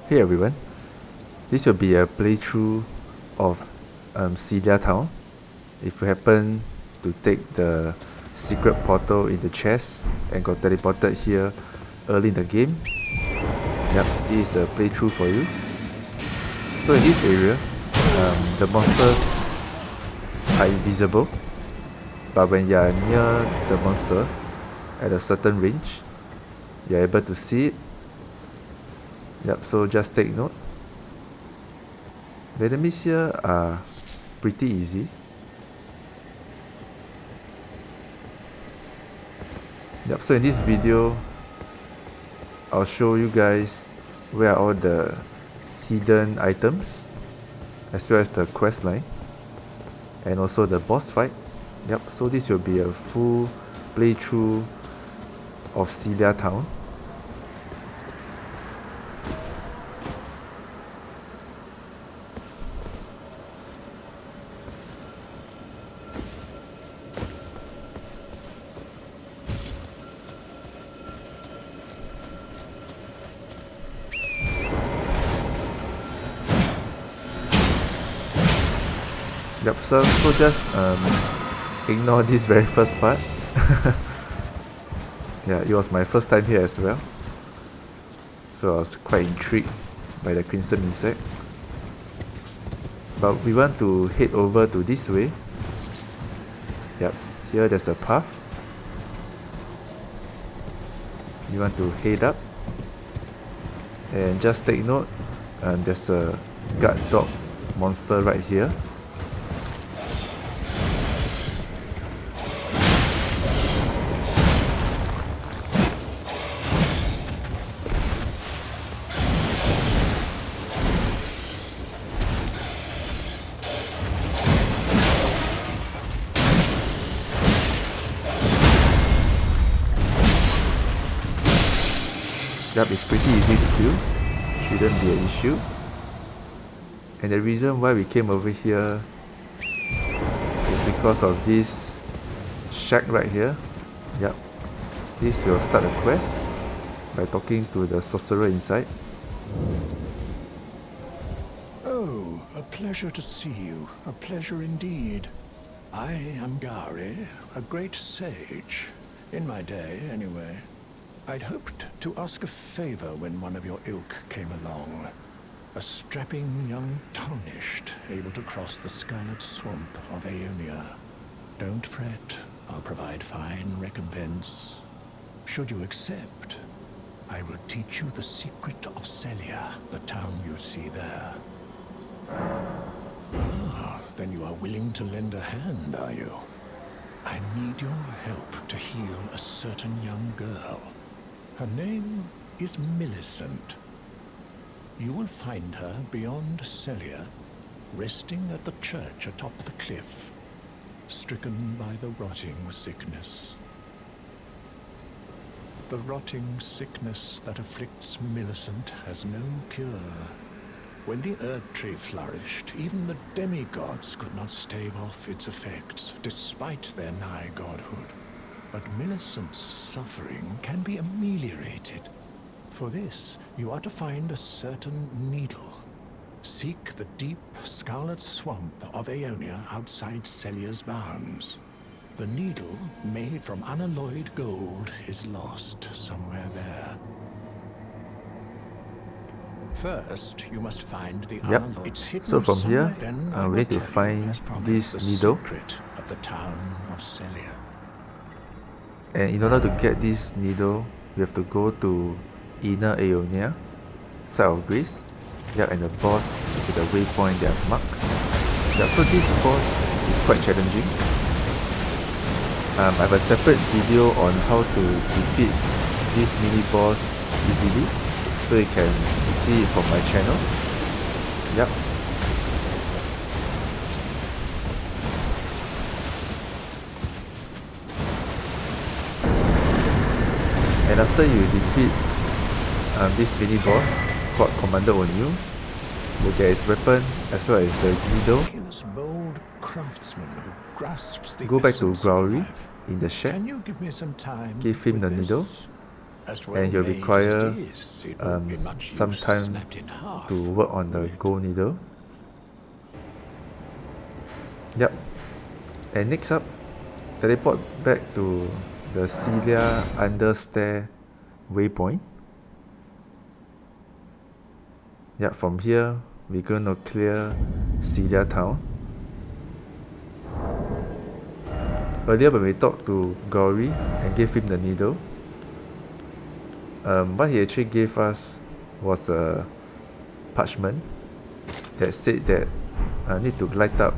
Hey everyone, this will be a playthrough of Selia Town. If you happen to take the secret portal in the chest and got teleported here early in the game, yep, this is a playthrough for you. So in this area, the monsters are invisible, but when you are near the monster at a certain range, you are able to see it. Yep, so just take note. The enemies here are pretty easy. Yep, so in this video, I'll show you guys where are all the hidden items, as well as the quest line, and also the boss fight. Yep, so this will be a full playthrough of Selia Town. Yep, so just ignore this very first part. Yeah, it was my first time here as well, so I was quite intrigued by the crimson insect. But we want to head over to this way. Yep, here there's a path. You want to head up, and just take note, there's a guard dog monster right here. Yep, it's pretty easy to kill, shouldn't be an issue. And the reason why we came over here is because of this shack right here. Yep, this will start a quest by talking to the sorcerer inside. Oh, a pleasure to see you, a pleasure indeed. I am Gowry, a great sage, in my day anyway. I'd hoped to ask a favor when one of your ilk came along. A strapping young tarnished, able to cross the scarlet swamp of Aeonia. Don't fret, I'll provide fine recompense. Should you accept, I will teach you the secret of Selia, the town you see there. Ah, then you are willing to lend a hand, are you? I need your help to heal a certain young girl. Her name is Millicent. You will find her beyond Selia, resting at the church atop the cliff, stricken by the rotting sickness. The rotting sickness that afflicts Millicent has no cure. When the Erd Tree flourished, even the demigods could not stave off its effects, despite their nigh godhood. But Millicent's suffering can be ameliorated. For this, you are to find a certain needle. Seek the deep, scarlet swamp of Aeonia outside Celia's bounds. The needle, made from unalloyed gold, is lost somewhere there. First, you must find the unalloyed. It's hidden. So from here, then we need to find this needle. Secret of the town of Selia. And in order to get this needle, we have to go to Inner Aeonia, site of Grace. Yeah, and the boss is at the waypoint that I've marked. Yeah, so this boss is quite challenging. I have a separate video on how to defeat this mini boss easily, so you can see it from my channel. Yep. And after you defeat this mini boss called Commander Onyu, you get his weapon as well as the needle. Go back to Gowry in the shack, give him the needle, As well and you'll made as require it is, it won't be much some use time snapped in half, to work on the will it? gold needle. Yep. And next up, teleport back to the Selia Understair waypoint. Yep, from here we're gonna clear Selia Town. Earlier when we talked to Gowry and gave him the needle, what he actually gave us was a parchment that said that I need to light up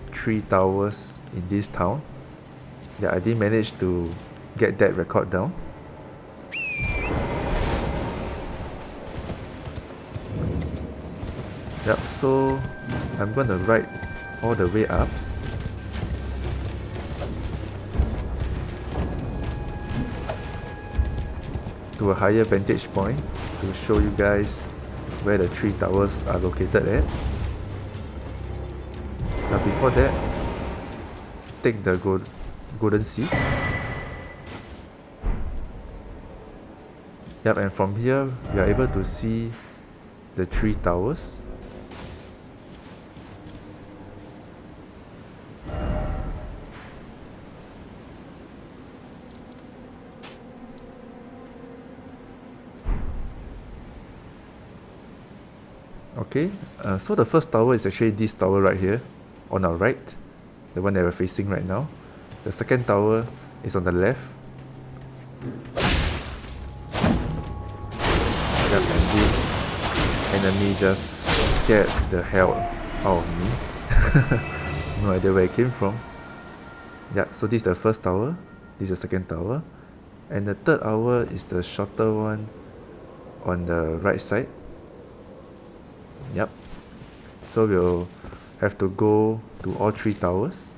3 towers in this town. Yeah, I didn't manage to get that record down. Yep, so I'm gonna ride all the way up. To a higher vantage point to show you guys where the 3 towers are located at. Now before that, take the golden seed. Yep, and from here we are able to see the 3 towers. Okay, so the first tower is actually this tower right here on our right, the one that we're facing right now. The second tower is on the left. Yep, and this enemy just scared the hell out of me. No idea where it came from. Yep, so this is the first tower, this is the second tower, and the third tower is the shorter one on the right side. Yep, so we'll have to go to all 3 towers.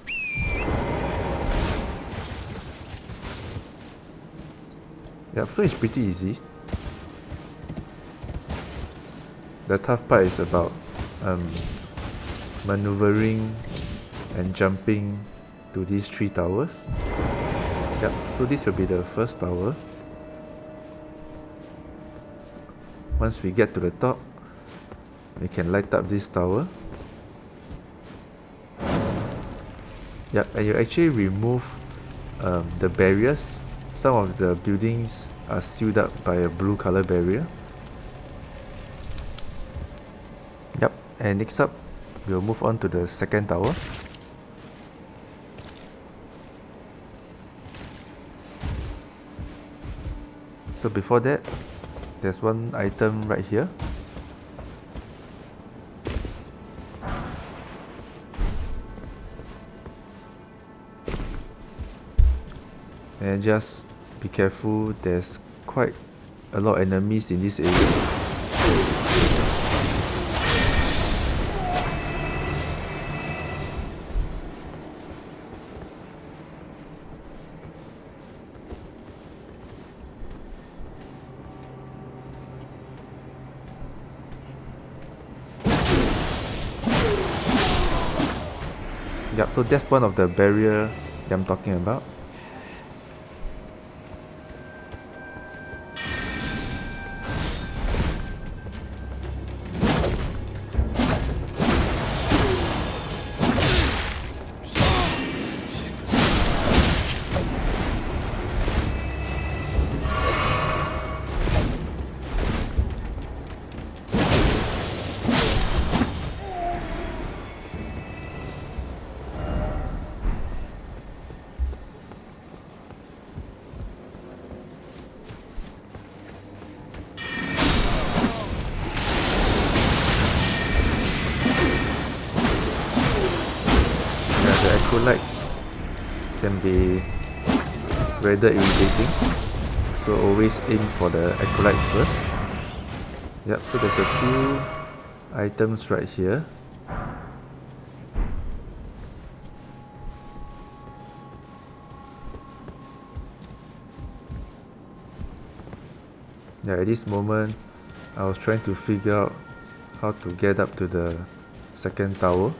Yep, so it's pretty easy. The tough part is about maneuvering and jumping to these 3 towers. Yep, so this will be the first tower. Once we get to the top, we can light up this tower. Yep, and you actually remove the barriers. Some of the buildings are sealed up by a blue color barrier. Yep, and next up, we'll move on to the second tower. So before that, there's one item right here. And just be careful, there's quite a lot of enemies in this area. Yep, so that's one of the barrier that I'm talking about. Lights can be rather irritating, so always aim for the acolytes first. Yep, so there's a few items right here. Yeah, at this moment I was trying to figure out how to get up to the second tower.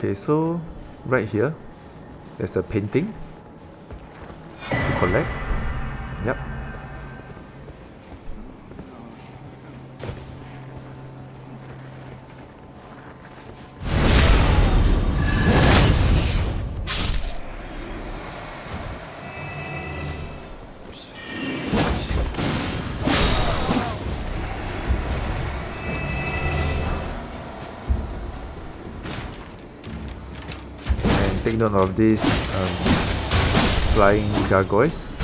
Okay, so right here, there's a painting to collect. Yep. And take note of these flying gargoyles.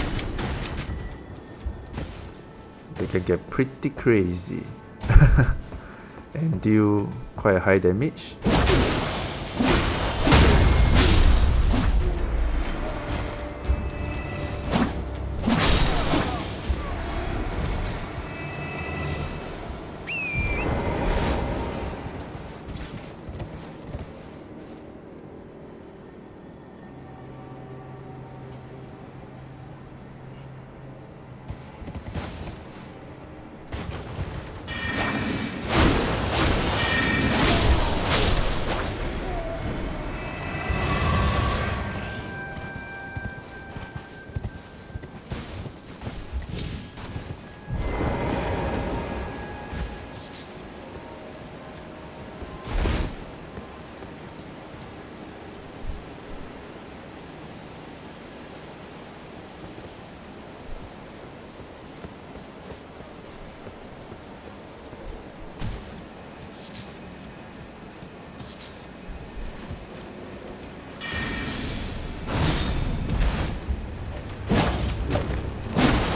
They can get pretty crazy and deal quite a high damage.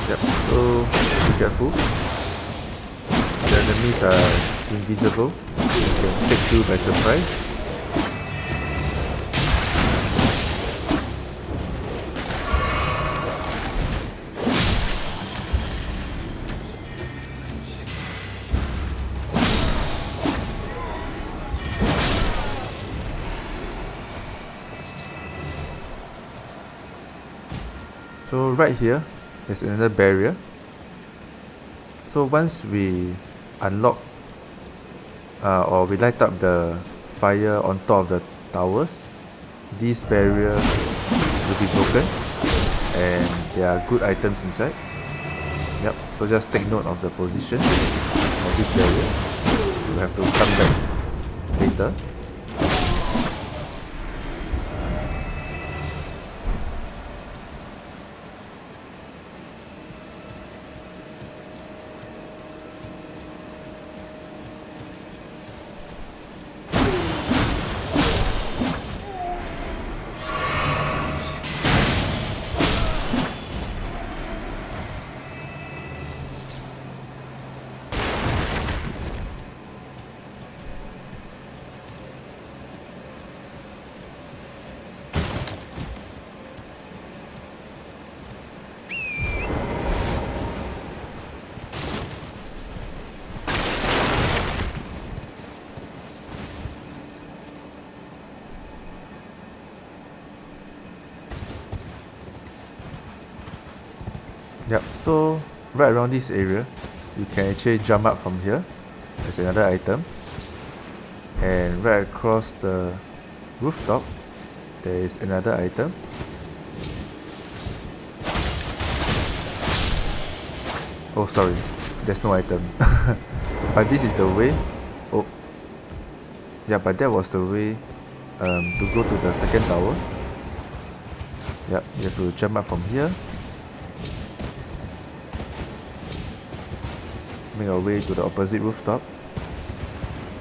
Yep, so be careful. The enemies are invisible. They can take you by surprise. So right here, there's another barrier. So once we unlock or we light up the fire on top of the towers, this barrier will be broken and there are good items inside. Yep, so just take note of the position of this barrier. You have to come back later. Yep, so right around this area, you can actually jump up from here. There's another item. And right across the rooftop, there is another item. Oh, sorry, there's no item. But this is the way. Oh, yeah, but that was the way to go to the second tower. Yep, you have to jump up from here. Make our way to the opposite rooftop.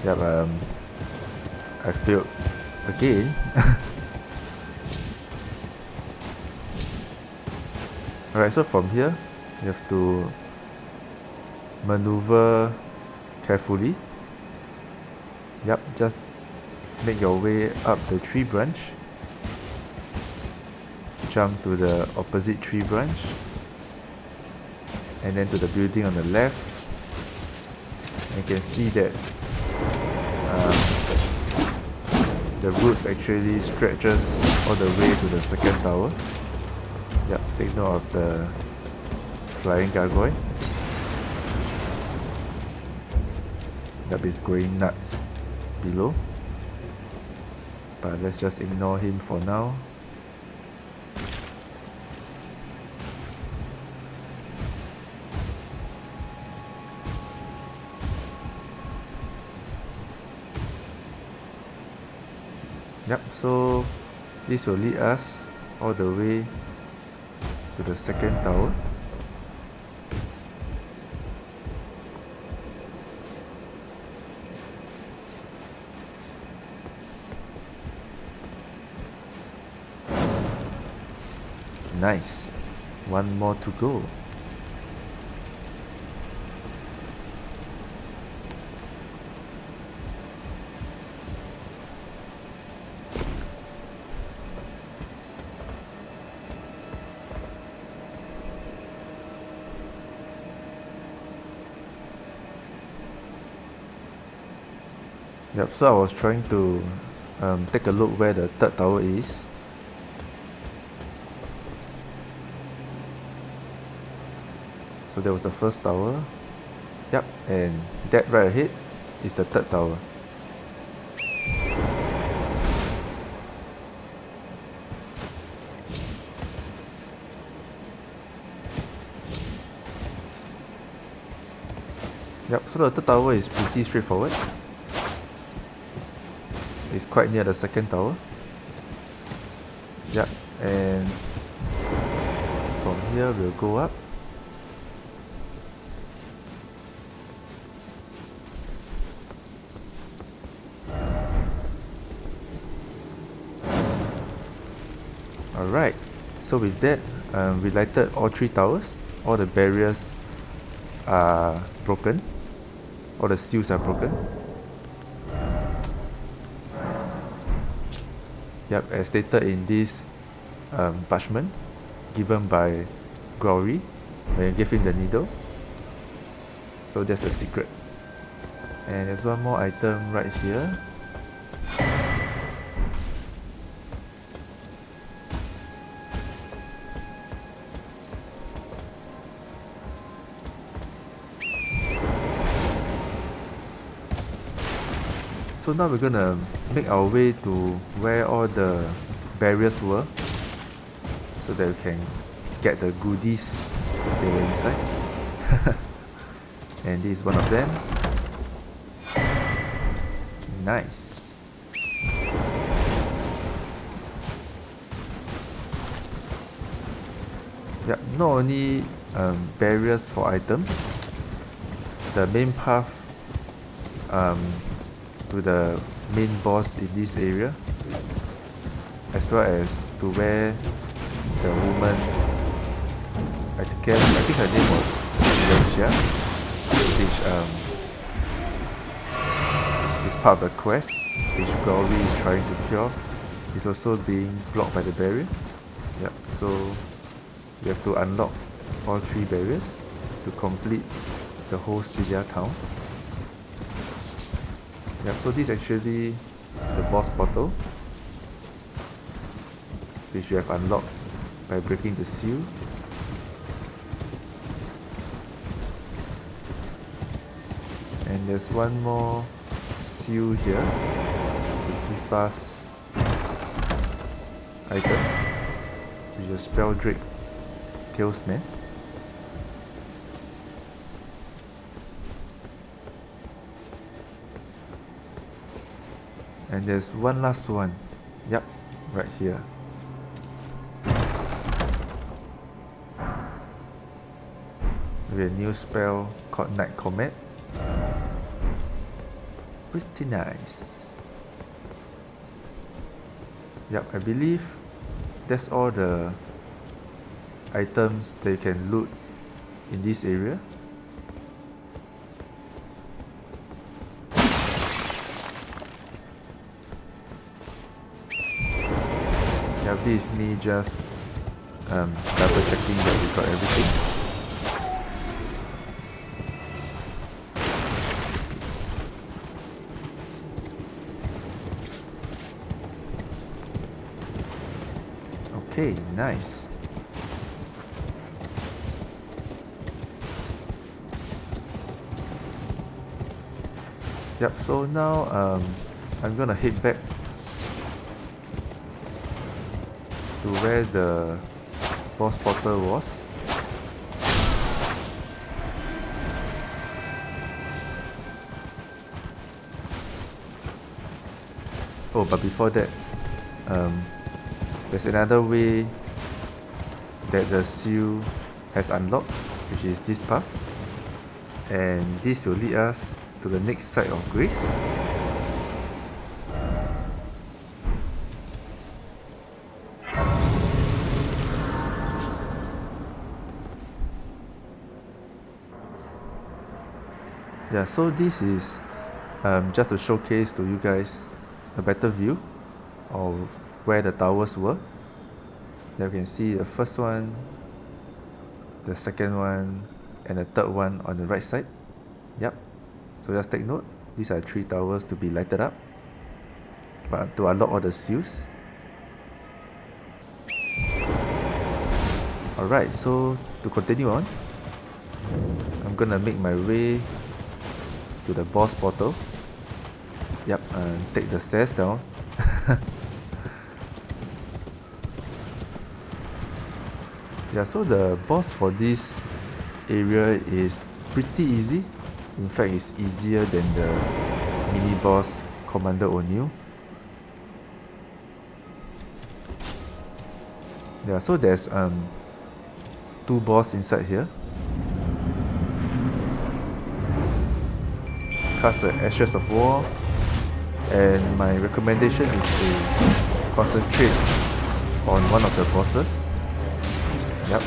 Yep, I failed again. Alright, so from here, you have to maneuver carefully. Yep, just make your way up the tree branch. Jump to the opposite tree branch. And then to the building on the left. You can see that the roots actually stretches all the way to the second tower. Yep, take note of the flying gargoyle. That is going nuts below. but let's just ignore him for now. Yep, so this will lead us all the way to the second tower. Nice. One more to go. Yep, so I was trying to take a look where the third tower is. So that was the first tower. Yep, and that right ahead is the third tower. Yep, so the third tower is pretty straightforward. It's quite near the second tower. Yep, and from here we'll go up. Alright, so with that, we lighted all three towers. All the barriers are broken. All the seals are broken. Yep, as stated in this parchment given by Gowry when you gave him the needle. So that's the secret. And there's one more item right here. So now we're gonna make our way to where all the barriers were, so that we can get the goodies they were inside. And this is one of them. Nice. Yep, not only barriers for items, the main path to the main boss in this area, as well as to where the woman, I think her name was Selia, which is part of the quest which Gowry is trying to cure, is also being blocked by the barrier. Yep, so we have to unlock all three barriers to complete the whole Selia Town. Yep, so this is actually the boss portal, which we have unlocked by breaking the seal. And there's one more seal here, which gives us item, which is Spell Drake Talisman. And there's one last one. Yep, right here. With a new spell called Night Comet. Pretty nice. Yep, I believe that's all the items they can loot in this area. This is me just double checking that we got everything. Okay, nice. Yep, so now I'm gonna head back to where the boss portal was. Oh, but before that, there's another way that the seal has unlocked, which is this path, and this will lead us to the next site of grace. Yeah, so this is just to showcase to you guys a better view of where the towers were. You can see the first one, the second one, and the third one on the right side. Yep. So just take note, these are 3 towers to be lighted up, but to unlock all the seals. Alright, so to continue on, I'm gonna make my way to the boss portal. Yep, and take the stairs down. Yeah, so the boss for this area is pretty easy. In fact, it's easier than the mini boss Commander O'Neill. Yeah, so there's 2 boss inside here. Cast the Ashes of War, and my recommendation is to concentrate on one of the bosses. Yep,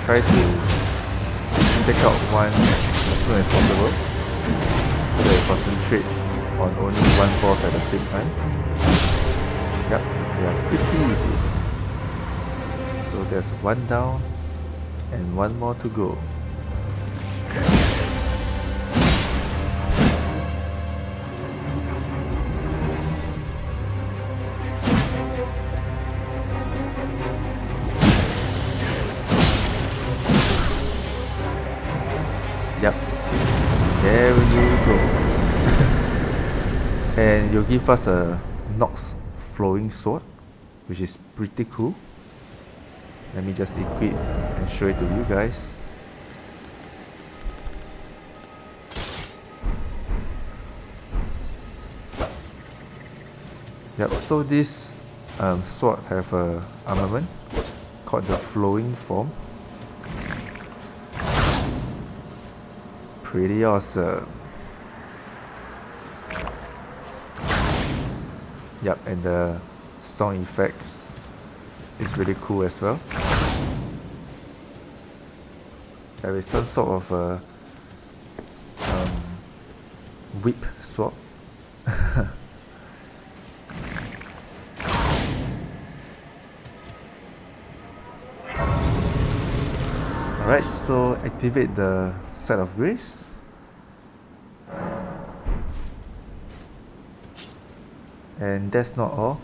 try to take out one as soon as possible, so that you concentrate on only one boss at the same time. Yep, they are pretty easy. So there's 1 down and 1 more to go. Yep, there you go. And you'll give us a Nox flowing sword, which is pretty cool. Let me just equip and show it to you guys. Yep, so this sword have a armament called the flowing form. Pretty awesome. Yep, and the sound effects is really cool as well. There is some sort of a whip sword. Alright, so activate the Site of Grace. And that's not all.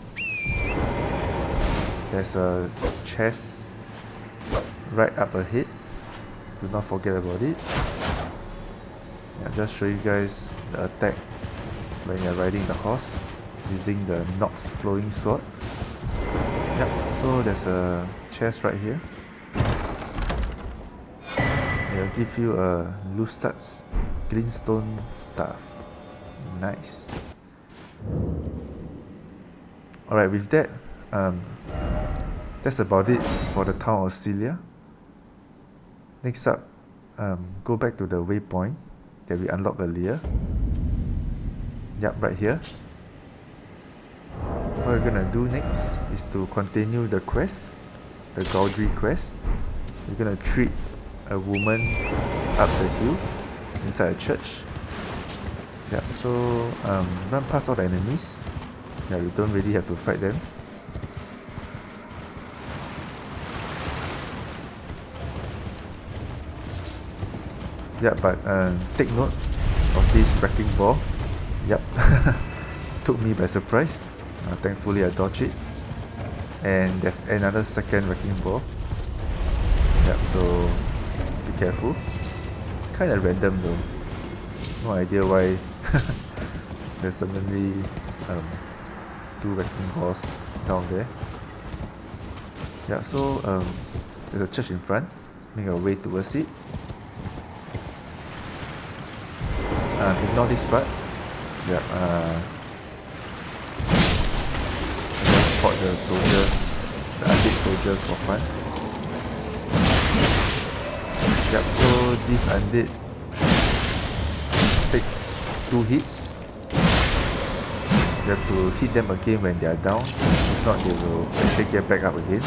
There's a chest right up ahead. Do not forget about it. I'll just show you guys the attack when you're riding the horse using the Nox flowing sword. Yep, so there's a chest right here. It'll give you a Lusat's Glintstone staff. Nice. Alright, with that, that's about it for the town of Selia. Next up, go back to the waypoint that we unlocked earlier. Yep, right here. What we're gonna do next is to continue the quest, the Gowry'S quest. We're gonna treat a woman up the hill inside a church. Yeah, so run past all the enemies. Yeah, you don't really have to fight them. Yeah, but take note of this wrecking ball. Yep, took me by surprise. Thankfully I dodged it. And there's another second wrecking ball. Yep, so be careful. Kinda random though. No idea why there's suddenly 2 wrecking balls down there. Yeah, so there's a church in front. Make our way towards it. Ignore this part. Yeah, just fought the soldiers, the undead soldiers for fun. Yep, so this undead takes 2 hits. You have to hit them again when they are down. If not, they will actually get back up again.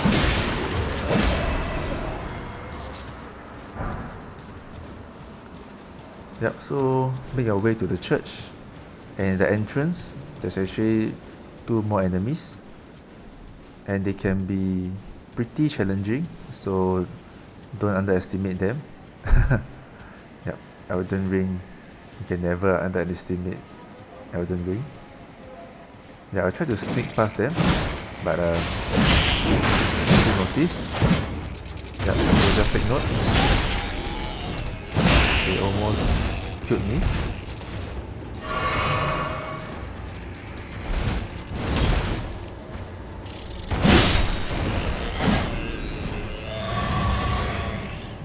Yep, so make our way to the church. And the entrance, there's actually 2 more enemies. And they can be pretty challenging, so don't underestimate them. Yep, Elden Ring, you can never underestimate Elden Ring. Yeah, I'll try to sneak past them, but if you notice, yeah, so just take note. They almost killed me.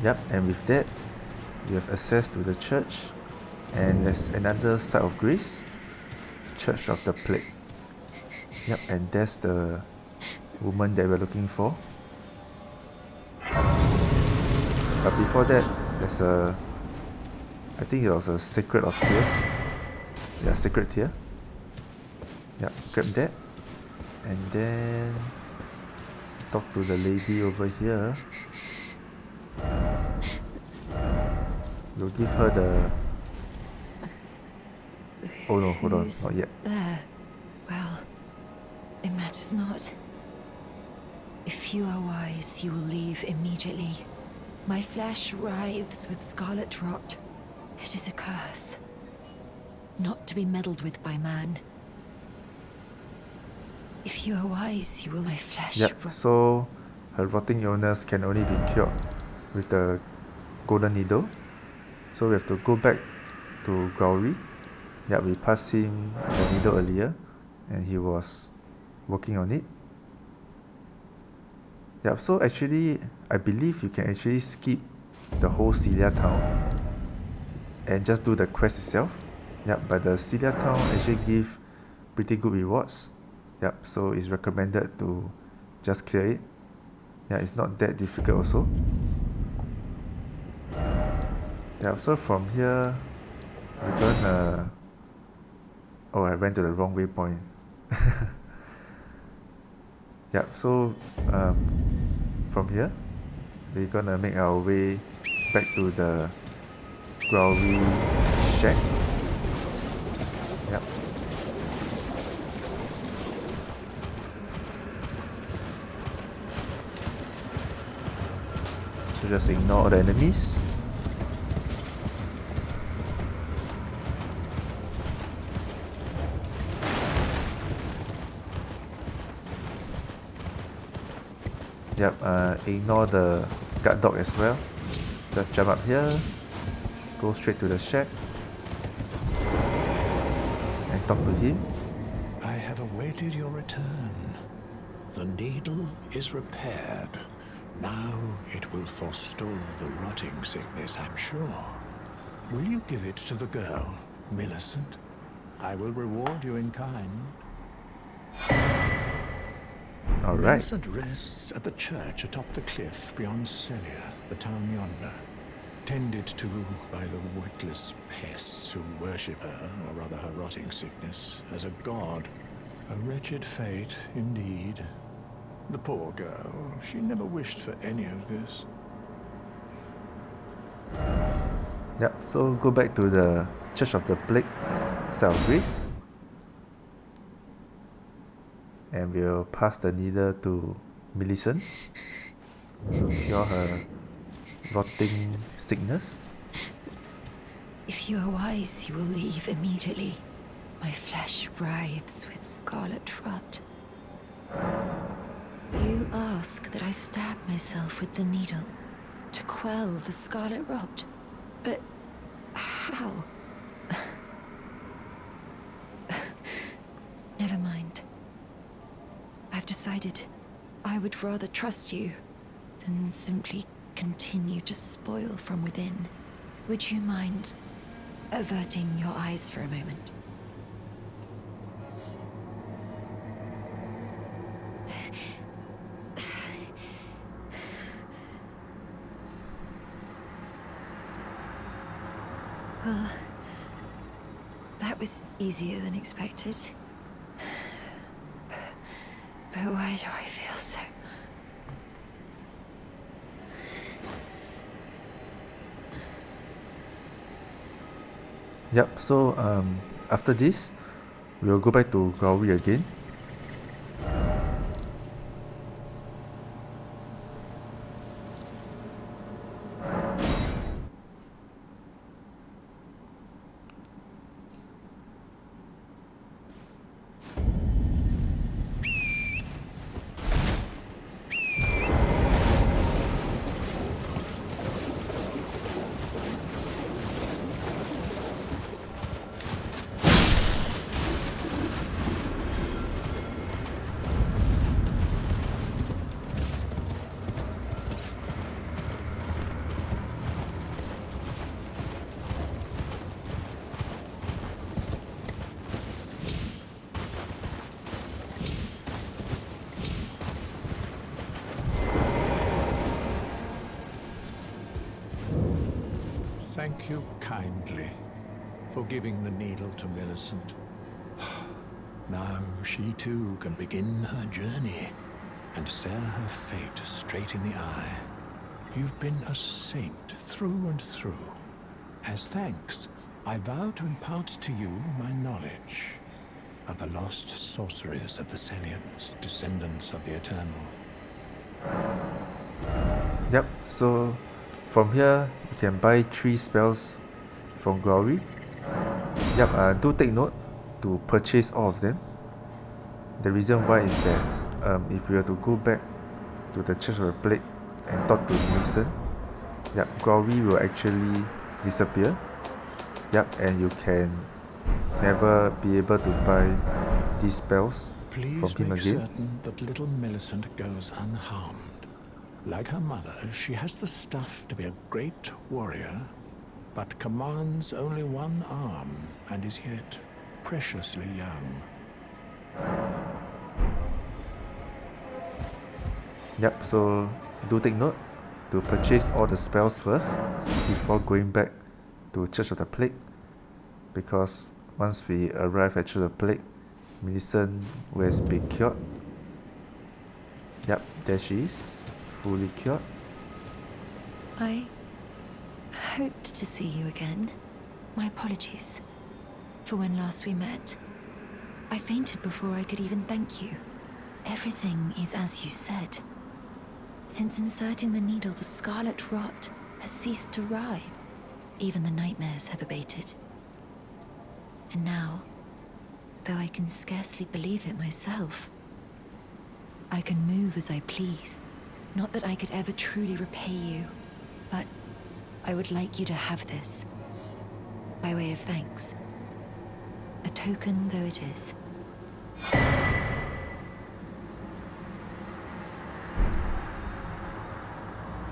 Yep, and with that, you have access to the church, and there's another site of grace, Church of the Plague. Yep, and that's the woman that we're looking for. But before that, there's I think it was a Sacred of Tears. Yeah, Sacred Tear. Yeah, grab that. And then talk to the lady over here. We'll give her the... Oh no, hold on, not yet. There. Well, it matters not. If you are wise, you will leave immediately. My flesh writhes with scarlet rot. It is a curse, not to be meddled with by man. If you are wise, you will my flesh. Yep, so her rotting illness can only be cured with the golden needle. So we have to go back to Gowry. Yeah, we passed him the needle earlier, and he was working on it. Yeah, so actually, I believe you can actually skip the whole Selia Town and just do the quest itself. Yeah, but the Selia Town actually give pretty good rewards. Yeah, so it's recommended to just clear it. Yeah, it's not that difficult also. Yeah, so from here, we're gonna... Oh, I went to the wrong waypoint. Yeah, so from here, we're gonna make our way back to the Gowry'S shack. Yep. So just ignore all the enemies. Yep, ignore the guard dog as well. Just jump up here, go straight to the shack, and talk to him. I have awaited your return. The needle is repaired. Now it will forestall the rotting sickness, I'm sure. Will you give it to the girl, Millicent? I will reward you in kind. All right. Millicent rests at the church atop the cliff beyond Selia, the town yonder, tended to by the witless pests who worship her, or rather her rotting sickness, as a god. A wretched fate, indeed. The poor girl, she never wished for any of this. Yep, so go back to the Church of the Plague, site of grace. And we'll pass the needle to Millicent to cure her rotting sickness. If you are wise, you will leave immediately. My flesh writhes with scarlet rot. You ask that I stab myself with the needle to quell the scarlet rot. But how? Never mind. I've decided. I would rather trust you than simply continue to spoil from within. Would you mind averting your eyes for a moment? Well, that was easier than expected. But why do I feel so... Yep, so after this, we'll go back to Gowry again. Thank you kindly for giving the needle to Millicent. Now she too can begin her journey and stare her fate straight in the eye. You've been a saint through and through. As thanks, I vow to impart to you my knowledge of the lost sorceries of the Selians, descendants of the Eternal. Yep, so from here you can buy 3 spells from Gowry. Yep, do take note to purchase all of them. The reason why is that if you were to go back to the Church of the Plague and talk to Millicent, yep, Gowry will actually disappear. Yep, and you can never be able to buy these spells Please from him make again. certain that little Millicent goes unharmed. Like her mother, she has the stuff to be a great warrior, but commands only one arm and is yet preciously young. Yep, so do take note to purchase all the spells first before going back to Church of the Plague, because once we arrive at Church of the Plague, Millicent will has been cured. Yep, there she is, fully cured. I hoped to see you again. My apologies for when last we met. I fainted before I could even thank you. Everything is as you said. Since inserting the needle, the scarlet rot has ceased to writhe. Even the nightmares have abated. And now, though I can scarcely believe it myself, I can move as I please. Not that I could ever truly repay you, but I would like you to have this, by way of thanks. A token though it is.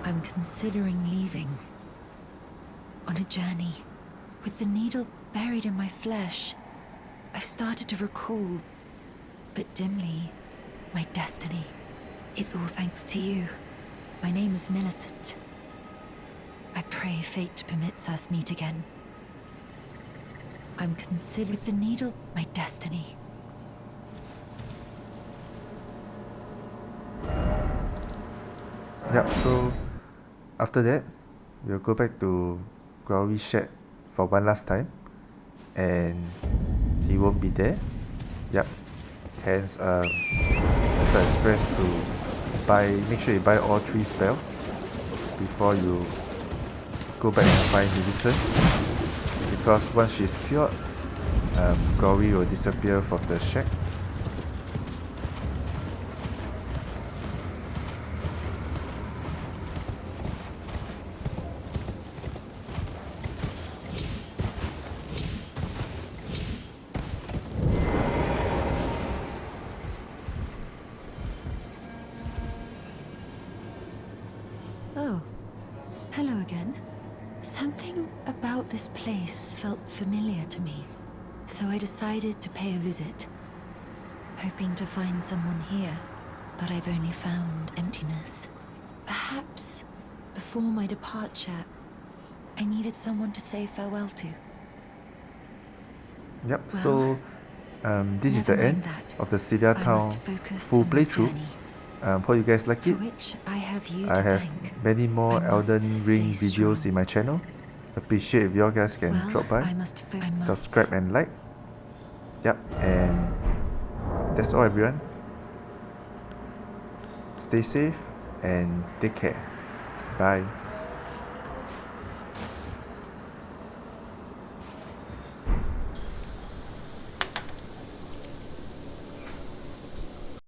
I'm considering leaving. On a journey, with the needle buried in my flesh. I've started to recall, but dimly, my destiny. It's all thanks to you. My name is Millicent. I pray fate permits us meet again. I'm considered with the needle my destiny. Yep, so after that, we'll go back to Gowry's shed for one last time, and he won't be there. Yep, hence that's why I express to make sure you buy all 3 spells before you go back and find Millicent, because once she's cured, Gowry will disappear from the shack. This place felt familiar to me, so I decided to pay a visit, hoping to find someone here, but I've only found emptiness. Perhaps before my departure, I needed someone to say farewell to. Yep, Well, so this is the never mind end that. of the Selia I Town must focus full on my playthrough. journey, Hope you guys like for it. which I have you I to have thank. many more I must Elden Ring stay videos strong. in my channel. Appreciate if you guys can Well, drop by, I must subscribe and like. Yep, and that's all everyone. Stay safe and take care. Bye.